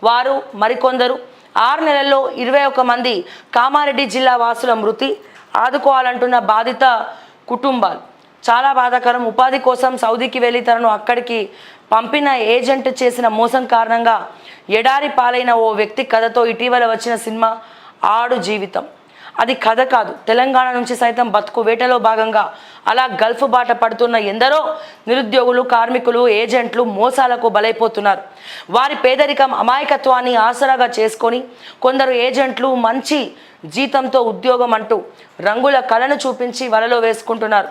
వారు మరికొందరు 6 నెలల్లో 21 మంది కామారెడ్డి జిల్లా వాసుల మృతి ఆదుకోవాలంటున్న బాధిత కుటుంబాలు. చాలా బాధాకరం. ఉపాధి కోసం సౌదీకి వెళ్ళి తనను అక్కడికి పంపిన ఏజెంట్ చేసిన మోసం కారణంగా ఎడారి పాలైన ఓ వ్యక్తి కథతో ఇటీవల వచ్చిన సినిమా ఆడు జీవితం. అది కథ కాదు, తెలంగాణ నుంచి సైతం బతుకు వేటలో భాగంగా అలా గల్ఫ్ బాట పడుతున్న ఎందరో నిరుద్యోగులు, కార్మికులు, ఏజెంట్లు మోసాలకు బలైపోతున్నారు. వారి పేదరికం, అమాయకత్వాన్ని ఆసరాగా చేసుకొని కొందరు ఏజెంట్లు మంచి జీతంతో ఉద్యోగం అంటూ రంగుల కళను చూపించి వలలో వేసుకుంటున్నారు.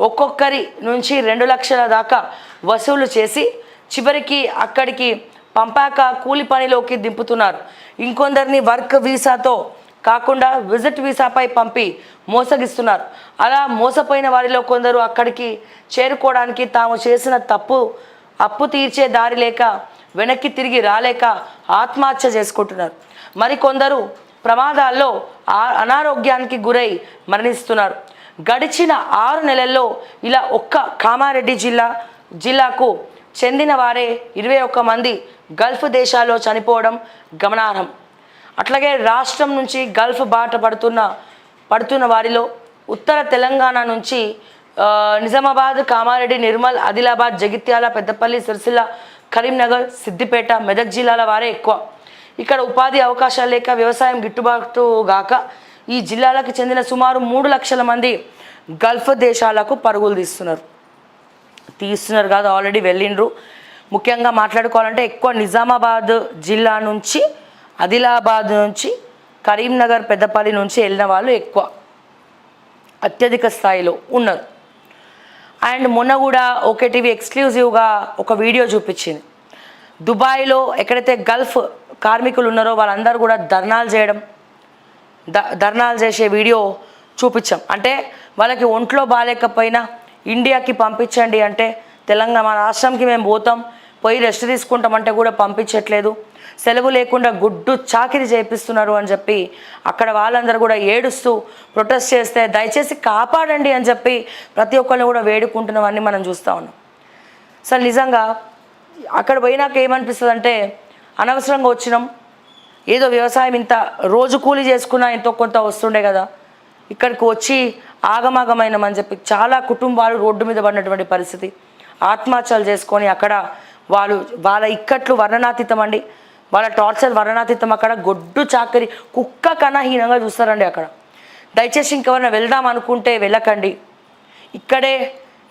ఒక్కొక్కరి నుంచి 2 లక్షల దాకా వసూలు చేసి చివరికి అక్కడికి పంపాక కూలి పనిలోకి దింపుతున్నారు. ఇంకొందరిని వర్క్ వీసాతో కాకుండా విజిట్ వీసాపై పంపి మోసగిస్తున్నారు. అలా మోసపోయిన వారిలో కొందరు అక్కడికి చేరుకోవడానికి తాము చేసిన అప్పు తీర్చే దారి లేక వెనక్కి తిరిగి రాలేక ఆత్మహత్య చేసుకుంటున్నారు. మరికొందరు ప్రమాదాల్లో అనారోగ్యానికి గురై మరణిస్తున్నారు. గడిచిన 6 నెలల్లో ఇలా ఒక్క కామారెడ్డి జిల్లాకు చెందిన వారే 21 మంది గల్ఫ్ దేశాల్లో చనిపోవడం గమనార్హం. అట్లాగే రాష్ట్రం నుంచి గల్ఫ్ బాట పడుతున్న వారిలో ఉత్తర తెలంగాణ నుంచి నిజామాబాద్, కామారెడ్డి, నిర్మల్, ఆదిలాబాద్, జగిత్యాల, పెద్దపల్లి, సిరిసిల్ల, కరీంనగర్, సిద్దిపేట, మెదక్ జిల్లాల వారే ఎక్కువ. ఇక్కడ ఉపాధి అవకాశాలు లేక వ్యవసాయం గిట్టుబాటు గాక ఈ జిల్లాలకు చెందిన సుమారు 3 లక్షల మంది గల్ఫ్ దేశాలకు పరుగులు తీస్తున్నారు కాదు, ఆల్రెడీ వెళ్ళిండ్రు. ముఖ్యంగా మాట్లాడుకోవాలంటే ఎక్కువ నిజామాబాద్ జిల్లా నుంచి, ఆదిలాబాద్ నుంచి, కరీంనగర్, పెద్దపల్లి నుంచి వెళ్ళిన వాళ్ళు ఎక్కువ అత్యధిక స్థాయిలో ఉన్నారు. అండ్ మొన్న కూడా OKTV ఎక్స్క్లూజివ్గా ఒక వీడియో చూపించింది. దుబాయ్లో ఎక్కడైతే గల్ఫ్ కార్మికులు ఉన్నారో వాళ్ళందరూ కూడా ధర్నాలు చేసే వీడియో చూపించాం. అంటే వాళ్ళకి ఒంట్లో బాగాలేకపోయినా ఇండియాకి పంపించండి అంటే తెలంగాణ మన రాష్ట్రంకి మేము పోతాం, పోయి రెస్ట్ తీసుకుంటామంటే కూడా పంపించట్లేదు, సెలవు లేకుండా గుడ్డు చాకిరి చేపిస్తున్నారు అని చెప్పి అక్కడ వాళ్ళందరూ కూడా ఏడుస్తూ ప్రొటెస్ట్ చేస్తే దయచేసి కాపాడండి అని చెప్పి ప్రతి ఒక్కరిని కూడా వేడుకుంటున్నవన్నీ మనం చూస్తూ ఉన్నాం. అసలు నిజంగా అక్కడ పోయినాక ఏమనిపిస్తుంది అంటే అనవసరంగా వచ్చినాం, ఏదో వ్యవసాయం ఇంత రోజు కూలి చేసుకున్నా ఎంతో కొంత వస్తుండే కదా, ఇక్కడికి వచ్చి ఆగమాగమైనమని చెప్పి చాలా కుటుంబాలు రోడ్డు మీద పడినటువంటి పరిస్థితి. ఆత్మహత్యలు చేసుకొని అక్కడ వాళ్ళ ఇక్కట్లు వర్ణనాతీతం అండి, వాళ్ళ టార్చర్ వర్ణనాతీతం. అక్కడ గొడ్డు చాకరి కుక్క కన్నా హీనంగా చూస్తారండి అక్కడ. దయచేసి ఇంకెవరైనా వెళ్దాం అనుకుంటే వెళ్ళకండి.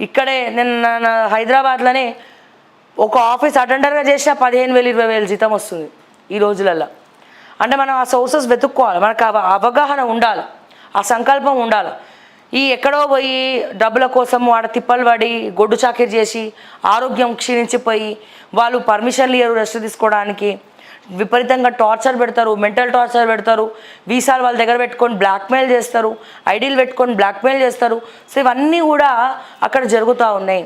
ఇక్కడే నేను హైదరాబాద్లోనే ఒక ఆఫీస్ అటెండర్గా చేసినా 15,000 20,000 జీతం వస్తుంది ఈ రోజులలో. అంటే మనం ఆ సోర్సెస్ వెతుక్కోవాలి, మనకు అవగాహన ఉండాలి, ఆ సంకల్పం ఉండాలి. ఈ ఎక్కడో పోయి డబ్బుల కోసం ఆడ తిప్పలు పడి గొడ్డు చాకిరి చేసి ఆరోగ్యం క్షీణించిపోయి వాళ్ళు పర్మిషన్లు ఇయ్యరు రెస్ట్ తీసుకోవడానికి, విపరీతంగా టార్చర్ పెడతారు, మెంటల్ టార్చర్ పెడతారు, వీసాలు వాళ్ళ దగ్గర పెట్టుకొని బ్లాక్మెయిల్ చేస్తారు, ఐడీలు పెట్టుకొని బ్లాక్మెయిల్ చేస్తారు. సో ఇవన్నీ కూడా అక్కడ జరుగుతూ ఉన్నాయి.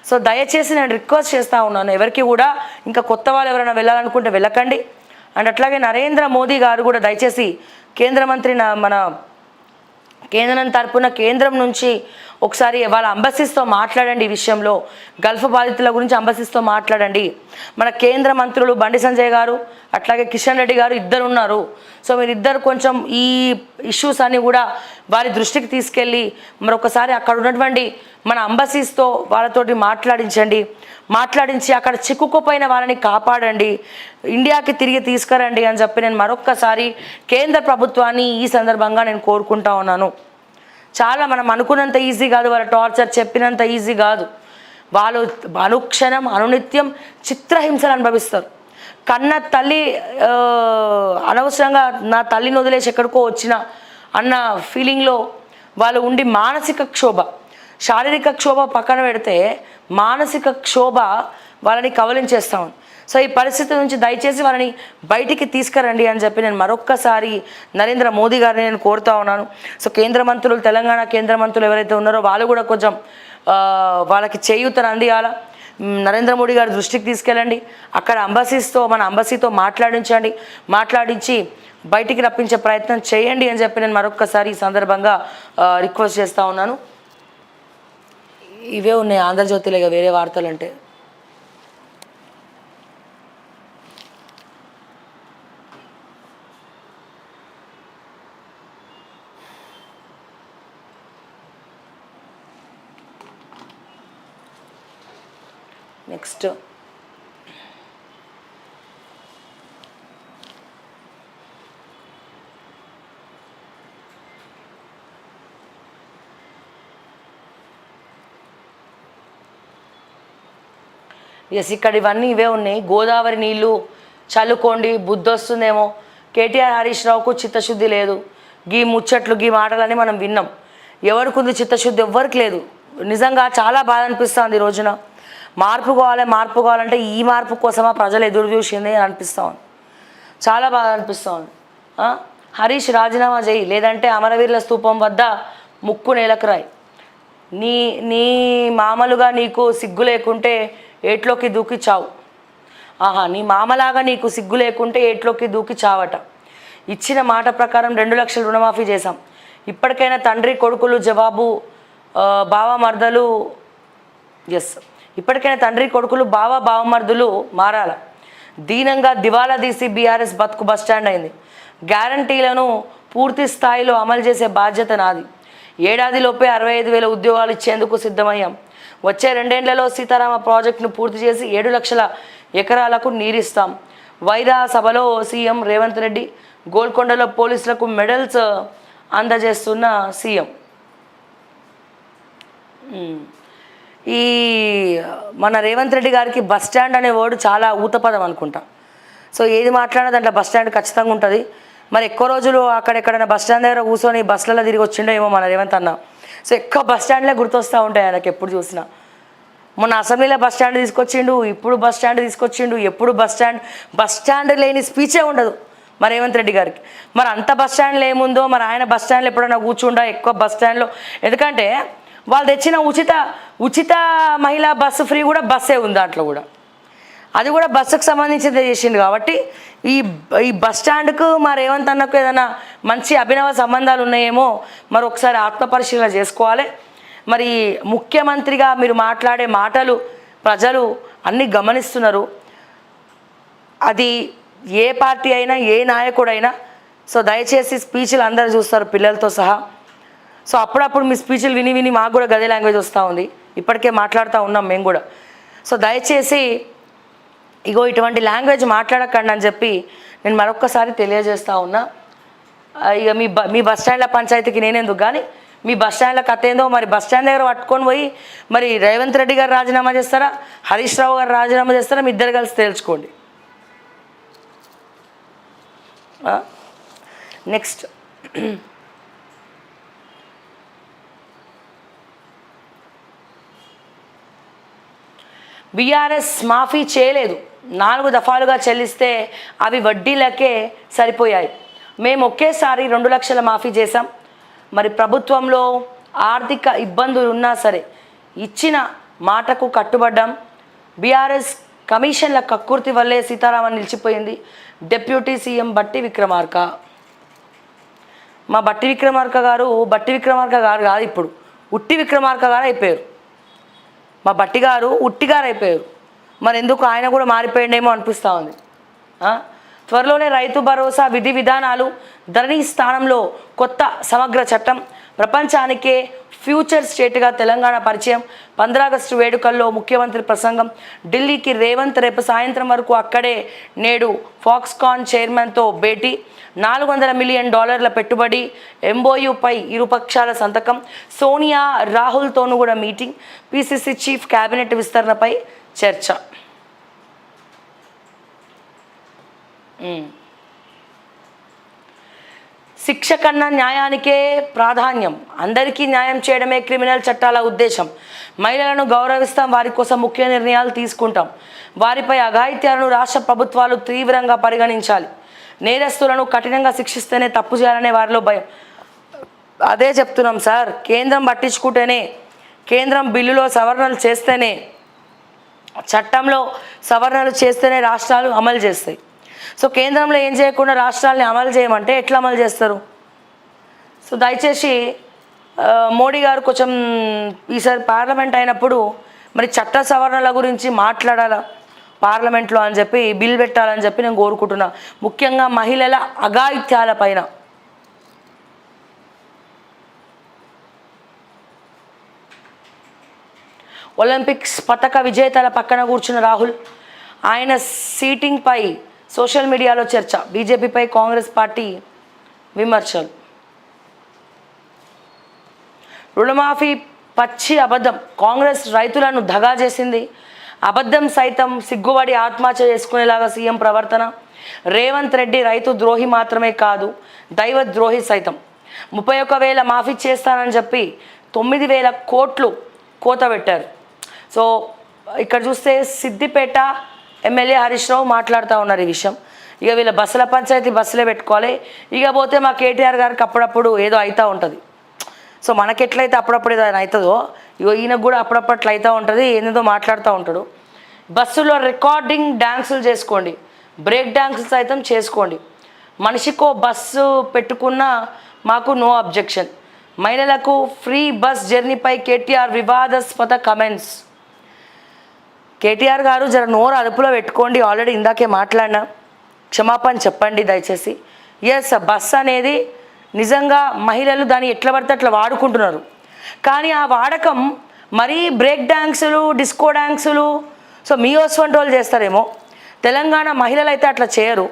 సో దయచేసి నేను రిక్వెస్ట్ చేస్తూ ఉన్నాను, ఎవరికి కూడా ఇంకా కొత్త వాళ్ళు ఎవరైనా వెళ్ళాలనుకుంటే వెళ్ళకండి. అండ్ అట్లాగే నరేంద్ర మోదీ గారు కూడా దయచేసి కేంద్ర మంత్రి మన కేంద్రం తరపున కేంద్రం నుంచి ఒకసారి వాళ్ళ అంబసీస్తో మాట్లాడండి. ఈ విషయంలో గల్ఫ్ బాధితుల గురించి అంబసీస్తో మాట్లాడండి. మన కేంద్ర మంత్రులు బండి సంజయ్ గారు అట్లాగే కిషన్ రెడ్డి గారు ఇద్దరు ఉన్నారు. సో మీరిద్దరు కొంచెం ఈ ఇష్యూస్ అన్నీ కూడా వారి దృష్టికి తీసుకెళ్ళి మరొకసారి అక్కడ ఉన్నటువంటి మన అంబసీస్తో వాళ్ళతోటి మాట్లాడించి అక్కడ చిక్కుకుపోయిన వాళ్ళని కాపాడండి, ఇండియాకి తిరిగి తీసుకురండి అని చెప్పి నేను మరొక్కసారి కేంద్ర ప్రభుత్వాన్ని ఈ సందర్భంగా నేను కోరుకుంటా ఉన్నాను. చాలా మనం అనుకున్నంత ఈజీ కాదు, వాళ్ళ టార్చర్ చెప్పినంత ఈజీ కాదు. వాళ్ళు అనుక్షణం అనునిత్యం చిత్రహింసలు అనుభవిస్తారు. కన్న తల్లి అనవసరంగా నా తల్లిని వదిలేసి ఎక్కడికో వచ్చిన అన్న ఫీలింగ్లో వాళ్ళు ఉండి మానసిక క్షోభ, శారీరక క్షోభ పక్కన పెడితే మానసిక క్షోభ వాళ్ళని కవలించేస్తాం. సో ఈ పరిస్థితి నుంచి దయచేసి వాళ్ళని బయటికి తీసుకురండి అని చెప్పి నేను మరొక్కసారి నరేంద్ర మోదీ గారిని నేను కోరుతా ఉన్నాను. సో కేంద్ర మంత్రులు, తెలంగాణ కేంద్ర మంత్రులు ఎవరైతే ఉన్నారో వాళ్ళు కూడా కొంచెం వాళ్ళకి చేయూతను అందియాల. నరేంద్ర మోడీ గారి దృష్టికి తీసుకెళ్ళండి, అక్కడ మన అంబసీతో మాట్లాడించి బయటికి రప్పించే ప్రయత్నం చేయండి అని చెప్పి నేను మరొక్కసారి ఈ సందర్భంగా రిక్వెస్ట్ చేస్తూ ఉన్నాను. ఇవే ఉన్నాయి ఆంధ్రజ్యోతిలో, ఇక వేరే వార్తలు అంటే నెక్స్ట్ ఎస్, ఇక్కడ ఇవన్నీ ఇవే ఉన్నాయి. గోదావరి నీళ్ళు చల్లుకోండి, బుద్ధి వస్తుందేమో. కేటీఆర్ హరీష్ రావుకు చిత్తశుద్ధి లేదు. గీ ముచ్చట్లు గీ మాటలని మనం విన్నాం. ఎవరికి ఉంది చిత్తశుద్ధి? ఎవ్వరికి లేదు. నిజంగా చాలా బాధ అనిపిస్తుంది ఈ రోజున. మార్పు కావాలంటే ఈ మార్పు కోసమా ప్రజలు ఎదురు చూసింది అని అనిపిస్తూ ఉంది. చాలా బాధ అనిపిస్తూ ఉంది. హరీష్ రాజీనామా చేయి, లేదంటే అమరవీరుల స్తూపం వద్ద ముక్కు నేలకు రాయి. నీ మామలుగా నీకు సిగ్గు లేకుంటే ఏట్లోకి దూకి చావు. నీ మామలాగా నీకు సిగ్గు లేకుంటే ఏట్లోకి దూకి చావట. ఇచ్చిన మాట ప్రకారం 2 లక్షల రుణమాఫీ చేశాం. ఇప్పటికైనా తండ్రి కొడుకులు జవాబు బావమర్దలు ఇప్పటికైనా తండ్రి కొడుకులు బావమర్దులు మారాల. దీనంగా దివాలా తీసి బీఆర్ఎస్ బతుకు బస్టాండ్ అయింది. గ్యారంటీలను పూర్తి స్థాయిలో అమలు చేసే బాధ్యత నాది. ఏడాదిలోపే 65,000 ఉద్యోగాలు ఇచ్చేందుకు సిద్ధమయ్యాం. వచ్చే 2 ఏళ్లలో సీతారామ ప్రాజెక్టును పూర్తి చేసి 7 లక్షల ఎకరాలకు నీరిస్తాం. వైరా సభలో సీఎం రేవంత్ రెడ్డి, గోల్కొండలో పోలీసులకు మెడల్స్ అందజేస్తున్న సీఎం. ఈ మన రేవంత్ రెడ్డి గారికి బస్ స్టాండ్ అనే వర్డ్ చాలా ఊతపదం అనుకుంటా. సో ఏది మాట్లాడినా దాంట్లో బస్ స్టాండ్ ఖచ్చితంగా ఉంటుంది. మరి ఎక్కువ రోజులు అక్కడెక్కడైనా బస్ స్టాండ్ దగ్గర కూర్చొని బస్సులలో తిరిగి వచ్చిండో ఏమో మన రేవంత్ అన్న. సో ఎక్కువ బస్ స్టాండ్లే గుర్తొస్తూ ఉంటాయి ఆయనకి ఎప్పుడు చూసినా. మొన్న అసెంబ్లీలో బస్ స్టాండ్ తీసుకొచ్చిండు, ఇప్పుడు బస్ స్టాండ్ తీసుకొచ్చిండు. ఎప్పుడు బస్ స్టాండ్ లేని స్పీచే ఉండదు మరి రేవంత్ రెడ్డి గారికి. మరి అంత బస్ స్టాండ్లో ఏముందో, మరి ఆయన బస్ స్టాండ్లో ఎప్పుడైనా కూర్చుండా ఎక్కువ బస్ స్టాండ్లో. ఎందుకంటే వాళ్ళు తెచ్చిన ఉచిత మహిళా బస్సు ఫ్రీ కూడా బస్సే ఉంది దాంట్లో కూడా. అది కూడా బస్సుకు సంబంధించింది చేసిండు. కాబట్టి ఈ బస్ స్టాండ్కు మా రేవంత్ అన్నకు ఏదైనా మంచి అభినవ సంబంధాలు ఉన్నాయేమో మరి ఒకసారి ఆత్మపరిశీలన చేసుకోవాలి. మరి ముఖ్యమంత్రిగా మీరు మాట్లాడే మాటలు ప్రజలు అన్నీ గమనిస్తున్నారు. అది ఏ పార్టీ అయినా ఏ నాయకుడైనా. సో దయచేసి స్పీచ్లు అందరూ చూస్తారు పిల్లలతో సహా. సో అప్పుడప్పుడు మీ స్పీచ్లు విని మాకు కూడా గదే లాంగ్వేజ్ వస్తూ ఉంది. ఇప్పటికే మాట్లాడుతూ ఉన్నాం మేము కూడా. సో దయచేసి ఇగో ఇటువంటి లాంగ్వేజ్ మాట్లాడకండి అని చెప్పి నేను మరొక్కసారి తెలియజేస్తూ ఉన్నా. ఇక మీ బస్ స్టాండ్ల పంచాయతీకి నేనెందుకు కానీ మీ బస్ స్టాండ్ల కథ ఏందో మరి బస్ స్టాండ్ దగ్గర పట్టుకొని పోయి మరి రేవంత్ రెడ్డి గారు రాజీనామా చేస్తారా, హరీష్ రావు గారు రాజీనామా చేస్తారా, మీ ఇద్దరు కలిసి తేల్చుకోండి. నెక్స్ట్ బీఆర్ఎస్ మాఫీ చేయలేదు. 4 దఫాలుగా చెల్లిస్తే అవి వడ్డీలకే సరిపోయాయి. మేము ఒకేసారి 2 లక్షల మాఫీ చేశాం. మరి ప్రభుత్వంలో ఆర్థిక ఇబ్బందులు ఉన్నా సరే ఇచ్చిన మాటకు కట్టుబడ్డాం. బీఆర్ఎస్ కమిషన్ల కక్కుర్తి వల్లే సీతారామన్ నిలిచిపోయింది. డిప్యూటీ సీఎం బట్టి విక్రమార్క. మా బట్టి విక్రమార్క గారు కాదు, ఇప్పుడు ఉట్టి విక్రమార్క గారు అయిపోయారు. మా బట్టి గారు ఉట్టిగారు అయిపోయారు. మరి ఎందుకు ఆయన కూడా మారిపోయిండేమో అనిపిస్తూ ఉంది. త్వరలోనే రైతు భరోసా విధి విధానాలు, ధరణి స్థానంలో కొత్త సమగ్ర చట్టం, ప్రపంచానికే ఫ్యూచర్ స్టేట్గా తెలంగాణ పరిచయం. 15 ఆగస్టు వేడుకల్లో ముఖ్యమంత్రి ప్రసంగం. ఢిల్లీకి రేవంత్ రేపు సాయంత్రం వరకు అక్కడే. నేడు ఫాక్స్కాన్ చైర్మన్తో భేటీ. $400 మిలియన్ పెట్టుబడి ఎంఓయూపై ఇరుపక్షాల సంతకం. సోనియా రాహుల్తోనూ కూడా మీటింగ్. పిసిసి చీఫ్ కేబినెట్ విస్తరణపై చర్చ. శిక్ష కన్నా న్యాయానికే ప్రాధాన్యం. అందరికీ న్యాయం చేయడమే క్రిమినల్ చట్టాల ఉద్దేశం. మహిళలను గౌరవిస్తాం, వారి కోసం ముఖ్య నిర్ణయాలు తీసుకుంటాం. వారిపై అఘాయిత్యాలను రాష్ట్ర ప్రభుత్వాలు తీవ్రంగా పరిగణించాలి. నేరస్తులను కఠినంగా శిక్షిస్తేనే తప్పు చేయాలనే వారిలో భయం. అదే చెప్తున్నాం సార్. కేంద్రం పట్టించుకుంటేనే, కేంద్రం బిల్లులో సవరణలు చేస్తేనే, చట్టంలో సవరణలు చేస్తేనే రాష్ట్రాలు అమలు చేస్తాయి. సో కేంద్రంలో ఏం చేయకుండా రాష్ట్రాలని అమలు చేయమంటే ఎట్లా అమలు చేస్తారు? సో దయచేసి మోడీ గారు కొంచెం ఈసారి పార్లమెంట్ అయినప్పుడు మరి చట్ట సవరణల గురించి మాట్లాడాలా పార్లమెంట్లో అని చెప్పి, బిల్ పెట్టాలని చెప్పి నేను కోరుకుంటున్నా. ముఖ్యంగా మహిళల అఘాయిత్యాల పైన. ఒలింపిక్స్ పతక విజేతల పక్కన కూర్చున్న రాహుల్, ఆయన సీటింగ్పై సోషల్ మీడియాలో చర్చ, బీజేపీపై కాంగ్రెస్ పార్టీ విమర్శలు. రుణమాఫీ పచ్చి అబద్ధం, కాంగ్రెస్ రైతులను దగా చేసింది, అబద్ధం సైతం సిగ్గుబడి ఆత్మహత్య చేసుకునేలాగా సీఎం ప్రవర్తన. రేవంత్ రెడ్డి రైతు ద్రోహి మాత్రమే కాదు, దైవ ద్రోహి సైతం. 31,000 మాఫీ చేస్తానని చెప్పి 9,000 కోట్లు కోత పెట్టారు. సో ఇక్కడ చూస్తే సిద్దిపేట ఎమ్మెల్యే హరీష్ రావు మాట్లాడుతూ ఉన్నారు ఈ విషయం. ఇక వీళ్ళ బస్సుల పంచాయతీ బస్సులే పెట్టుకోవాలి, ఇక పోతే మా కేటీఆర్ గారికి అప్పుడప్పుడు ఏదో అవుతూ ఉంటుంది. సో మనకి ఎట్లయితే అప్పుడప్పుడు ఏదైనా అవుతుందో ఇగో ఈయనకు కూడా అప్పుడప్పుడు అట్లా అవుతూ ఉంటుంది, ఏదేదో మాట్లాడుతూ ఉంటాడు. బస్సులో రికార్డింగ్ డ్యాన్సులు చేసుకోండి, బ్రేక్ డ్యాన్సులు సైతం చేసుకోండి, మనిషికో బస్సు పెట్టుకున్న మాకు నో అబ్జెక్షన్. మహిళలకు ఫ్రీ బస్ జర్నీపై కేటీఆర్ వివాదాస్పద కమెంట్స్. కేటీఆర్ గారు జర నోరు అదుపులో పెట్టుకోండి, ఆల్రెడీ ఇందాకే మాట్లాడినా, క్షమాపణ చెప్పండి దయచేసి. ఎస్, బస్ అనేది నిజంగా మహిళలు దాన్ని ఎట్లా పడితే అట్లా వాడుకుంటున్నారు, కానీ ఆ వాడకం మరీ బ్రేక్ డ్యాన్సులు, డిస్కో డ్యాన్సులు, సో మీ వంటి వాళ్ళు చేస్తారేమో, తెలంగాణ మహిళలు అయితే అట్లా చేయరు.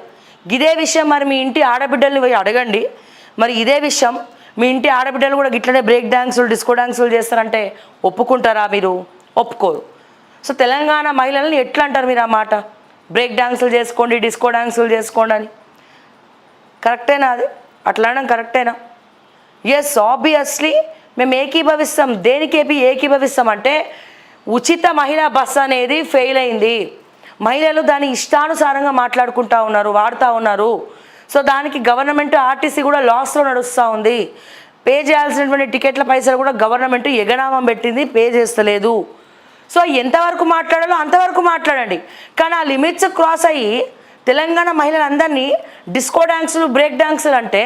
ఇదే విషయం మరి మీ ఇంటి ఆడబిడ్డల్ని పోయి అడగండి. మరి ఇదే విషయం మీ ఇంటి ఆడబిడ్డలు కూడా ఇట్లనే బ్రేక్ డ్యాన్సులు, డిస్కో డ్యాన్సులు చేస్తారంటే ఒప్పుకుంటారా? మీరు ఒప్పుకోరు. సో తెలంగాణ మహిళల్ని ఎట్లా అంటారు మీరు ఆ మాట? బ్రేక్ డ్యాన్సులు చేసుకోండి, డిస్కో డ్యాన్సులు చేసుకోండి అని. కరెక్టేనా అది? అట్లా అనడం కరెక్టేనా? ఎస్, ఆబ్వియస్లీ మేము ఏకీభవిస్తాం. దేనికేపి ఏకీభవిస్తాం అంటే ఉచిత మహిళా బస్ అనేది ఫెయిల్ అయింది, మహిళలు దాని ఇష్టానుసారంగా మాట్లాడుకుంటూ ఉన్నారు, వాడుతూ ఉన్నారు. సో దానికి గవర్నమెంట్ ఆర్టీసీ కూడా లాస్లో నడుస్తూ ఉంది. పే చేయాల్సినటువంటి టికెట్ల పైసలు కూడా గవర్నమెంట్ ఎగనామం పెట్టింది, పే చేస్తలేదు. సో ఎంతవరకు మాట్లాడాలో అంతవరకు మాట్లాడండి, కానీ ఆ లిమిట్స్ క్రాస్ అయ్యి తెలంగాణ మహిళలందరినీ డిస్కో డ్యాన్సులు, బ్రేక్ డ్యాన్సులు అంటే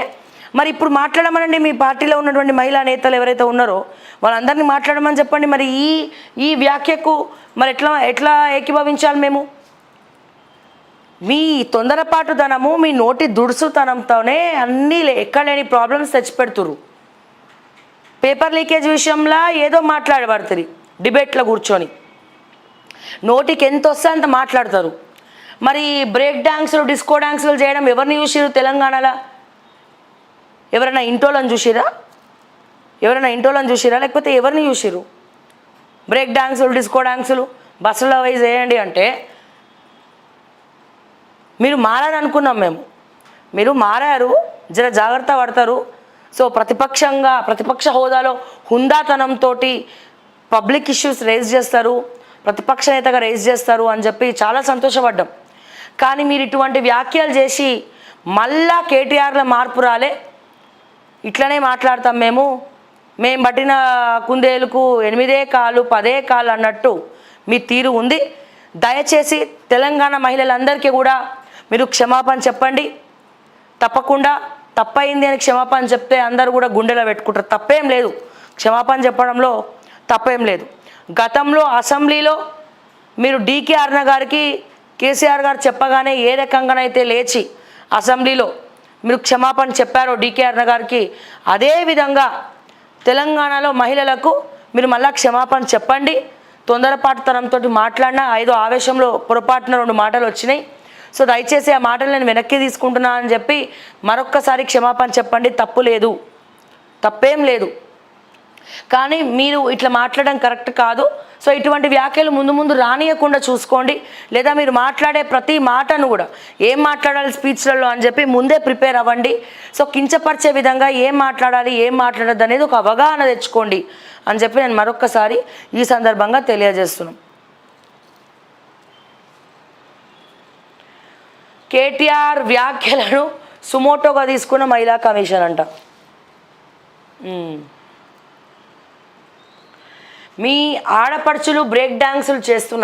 మరి ఇప్పుడు మాట్లాడమనండి. మీ పార్టీలో ఉన్నటువంటి మహిళా నేతలు ఎవరైతే ఉన్నారో వాళ్ళందరినీ మాట్లాడమని చెప్పండి. మరి ఈ వ్యాఖ్యకు మరి ఎట్లా ఏకీభవించాలి మేము? మీ తొందరపాటుతనము, మీ నోటి దుడుసుతనంతోనే అన్నీ ఎక్కడ లేని ప్రాబ్లమ్స్ తెచ్చిపెడుతురు. పేపర్ లీకేజ్ విషయంలో ఏదో మాట్లాడబడుతుంది, డిబేట్లో కూర్చొని నోటికి ఎంత వస్తే అంత మాట్లాడతారు. మరి బ్రేక్ డ్యాన్సులు, డిస్కో డ్యాన్సులు చేయడం ఎవరిని చూసిరు తెలంగాణలో? ఎవరైనా ఇంటోళ్ళని చూసిరా? లేకపోతే ఎవరిని చూసిరు? బ్రేక్ డ్యాన్సులు, డిస్కో డ్యాన్సులు బస్సులో వైజ్ వేయండి అంటే మీరు మారని అనుకున్నాం మేము. మీరు మారారు, జర జాగ్రత్త పడతారు. సో ప్రతిపక్ష హోదాలో హుందాతనంతో పబ్లిక్ ఇష్యూస్ రేజ్ చేస్తారు, ప్రతిపక్ష నేతగా రేజ్ చేస్తారు అని చెప్పి చాలా సంతోషపడ్డాం. కానీ మీరు ఇటువంటి వ్యాఖ్యలు చేసి మళ్ళా కేటీఆర్ల మార్పు రాలే, ఇట్లనే మాట్లాడతాం మేము పట్టిన కుందేలుకు 8 కాళ్ళు 10 కాళ్ళు అన్నట్టు మీ తీరు ఉంది. దయచేసి తెలంగాణ మహిళలందరికీ కూడా మీరు క్షమాపణ చెప్పండి. తప్పకుండా తప్పైంది అని క్షమాపణ చెప్తే అందరూ కూడా గుండెలో పెట్టుకుంటారు, తప్పేం లేదు, క్షమాపణ చెప్పడంలో తప్పేం లేదు. గతంలో అసెంబ్లీలో మీరు డీకే అరుణ గారికి కేసీఆర్ గారు చెప్పగానే ఏ రకంగానైతే లేచి అసెంబ్లీలో మీరు క్షమాపణ చెప్పారో డీకే అరుణ గారికి, అదేవిధంగా తెలంగాణలో మహిళలకు మీరు మళ్ళా క్షమాపణ చెప్పండి. తొందరపాటుతనంతో మాట్లాడినా ఐదో ఆవేశంలో పొరపాటున 2 మాటలు వచ్చినాయి. సో దయచేసి ఆ మాటలు నేను వెనక్కి తీసుకుంటున్నా అని చెప్పి మరొక్కసారి క్షమాపణ చెప్పండి. తప్పు లేదు, తప్పేం లేదు, కానీ మీరు ఇట్లా మాట్లాడడం కరెక్ట్ కాదు. సో ఇటువంటి వ్యాఖ్యలు ముందు రానియకుండా చూసుకోండి. లేదా మీరు మాట్లాడే ప్రతి మాటను కూడా ఏం మాట్లాడాలి స్పీచ్లలో అని చెప్పి ముందే ప్రిపేర్ అవ్వండి. సో కించపరిచే విధంగా ఏం మాట్లాడాలి, ఏం మాట్లాడద్దు అనేది ఒక అవగాహన తెచ్చుకోండి అని చెప్పి నేను మరొక్కసారి ఈ సందర్భంగా తెలియజేస్తున్నాను. కేటీఆర్ వ్యాఖ్యలను సుమోటోగా తీసుకున్న మహిళా కమిషన్ అంట. మీ ఆడపడుచులు బ్రేక్ డాన్సులు చేస్తున్నారు.